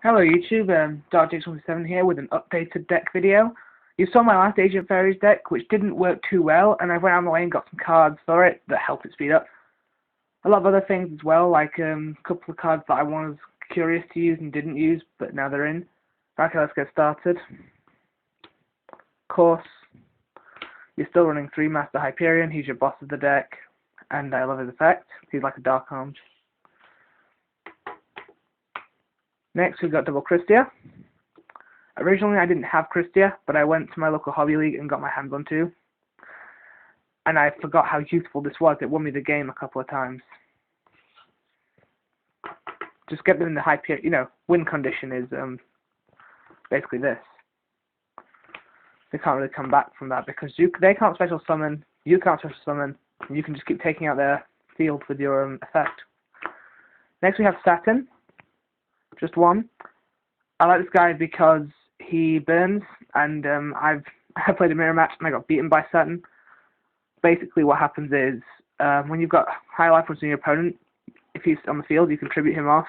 Hello YouTube, Dark27 here with an updated deck video. You saw my last Agent Fairies deck, which didn't work too well, and I went out on the way and got some cards for it that helped it speed up. A lot of other things as well, like a couple of cards that I was curious to use and didn't use, but now they're in. Okay, let's get started. Of course, you're still running 3 Master Hyperion, he's your boss of the deck, and I love his effect. He's like a Dark Arms. Next, we've got Double Christia. Originally, I didn't have Christia, but I went to my local hobby league and got my hands on 2. And I forgot how useful this was. It won me the game a couple of times. Just get them in the Hyperion, win condition is basically this. They can't really come back from that because they can't special summon, you can't special summon, and you can just keep taking out their field with your effect. Next, we have Saturn. Just 1. I like this guy because he burns, and I played a mirror match and I got beaten by Saturn. Basically, what happens is when you've got high life points in your opponent, if he's on the field, you can tribute him off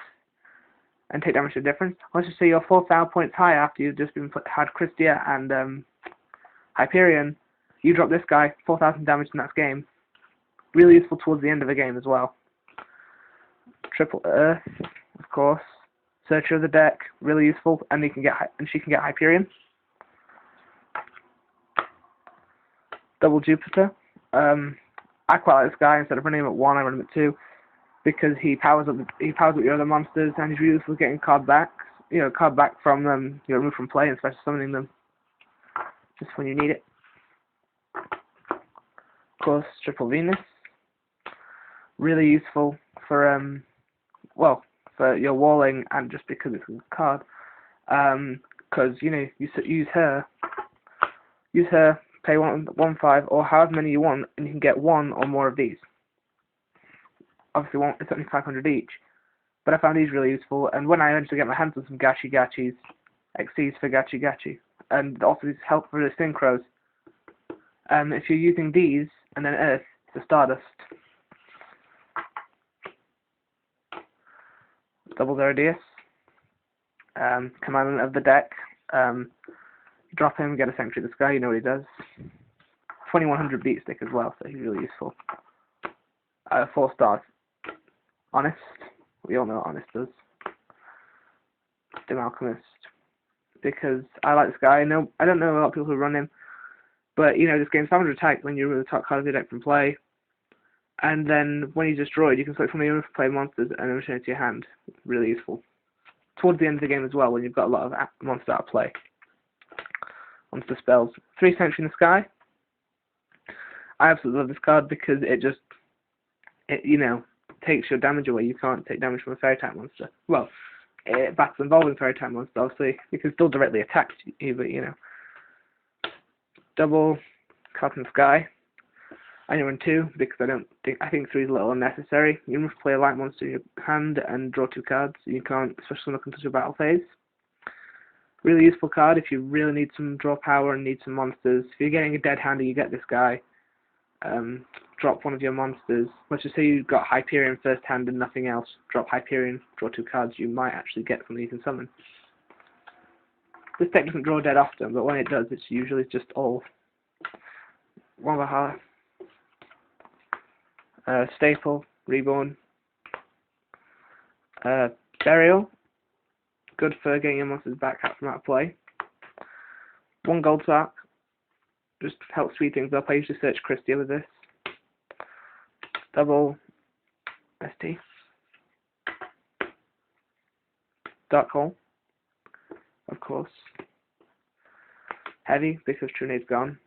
and take damage to the difference. Let's just say you're 4,000 points high after you've just had Christia and Hyperion. You drop this guy, 4,000 damage in that game. Really useful towards the end of the game as well. Triple Earth, of course. Searcher of the deck, really useful, and she can get Hyperion. Double Jupiter. I quite like this guy. Instead of running him at 1, I run him at 2 because he powers up your other monsters, and he's really useful for getting card back from them, removed from play and special summoning them just when you need it. Of course, Triple Venus. Really useful for for your walling, and just because it's a card, because you use her, pay 1/5 or however many you want, and you can get 1 or more of these. Obviously, it's only 500 each, but I found these really useful. And when I eventually get my hands on some Gachi Gachis, XCs for Gachi Gachi, and also these help for the Synchros. If you're using these and then Earth, it's a Stardust. Double Zerodius, commandant of the deck. Drop him, get a Sanctuary of the Sky, you know what he does. 2100 beat stick as well, so he's really useful. 4 stars. Honest, we all know what Honest does. Dim Alchemist, because I like this guy. I don't know a lot of people who run him, but this game's 500 attack when you remove the top card of your deck from play. And then when he's destroyed, you can select from your play monsters and then return it to your hand. Really useful. Towards the end of the game as well, when you've got a lot of monsters out of play. Onto the spells. 3 Sanctuary in the Sky. I absolutely love this card because it takes your damage away. You can't take damage from a fairy type monster. Well, it battles involving fairy type monster, obviously. You can still directly attack you, but Double Cotton Sky. I run 2 because I think 3 is a little unnecessary. You must play a light monster in your hand and draw 2 cards. You can't especially look into your battle phase. Really useful card if you really need some draw power and need some monsters. If you're getting a dead hand and you get this guy, drop one of your monsters. Let's just say you've got Hyperion first hand and nothing else. Drop Hyperion, draw 2 cards you might actually get from you can summon. This deck doesn't draw dead often, but when it does, it's usually just all Walhalla. Staple, Reborn, Burial, good for getting your monsters back from out of play. 1 gold sack, just helps speed things up. I usually search Christia with this. Double ST. Dark Hole, of course. Heavy, because Trunade's gone.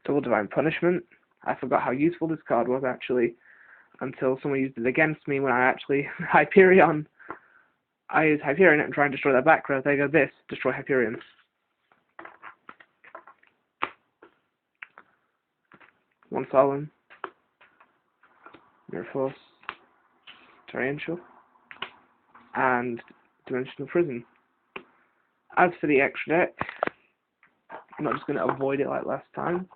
Double Divine Punishment. I forgot how useful this card was actually until someone used it against me when I actually Hyperion. I use Hyperion and try and destroy their back row. They go this, destroy Hyperion. One Solemn, Mirror Force, Torrential, and Dimensional Prison. As for the extra deck, I'm not just going to avoid it like last time.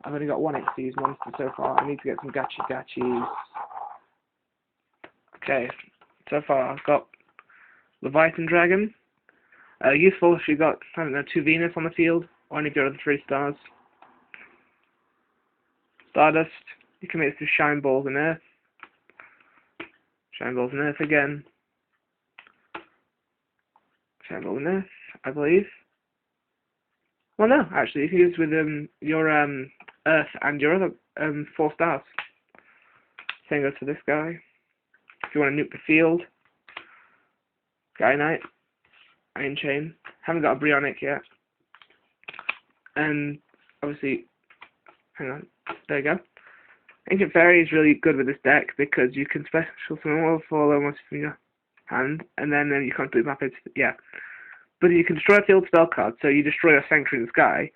I've only got 1 XC's monster so far. I need to get some Gachi Gachis. Okay, so far I've got Leviathan Dragon. Useful if you got, I don't know, 2 Venus on the field, or any of your other 3 stars. Stardust. You can make this with Shine Balls and Earth. Shine Balls and Earth again. Shine Balls and Earth, I believe. Well, no, actually, you can use with your Earth and your other 4 stars. Same goes for this guy. If you want to nuke the field, Sky Knight, Iron Chain. Haven't got a Brionic yet. And obviously, hang on, there you go. Ancient Fairy is really good with this deck because you can special summon all 4 almost from your hand, and then you can't do it map it. Yeah. But you can destroy a field spell card, so you destroy a Sanctuary in the Sky,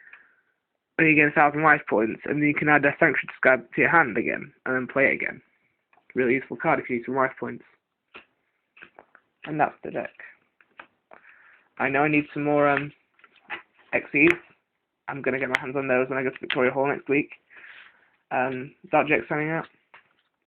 and you get 1,000 life points, and then you can add a Sanctuary to Sky to your hand again, and then play it again. Really useful card if you need some life points. And that's the deck. I know I need some more XEs. I'm going to get my hands on those when I go to Victoria Hall next week. Dark Jet signing out.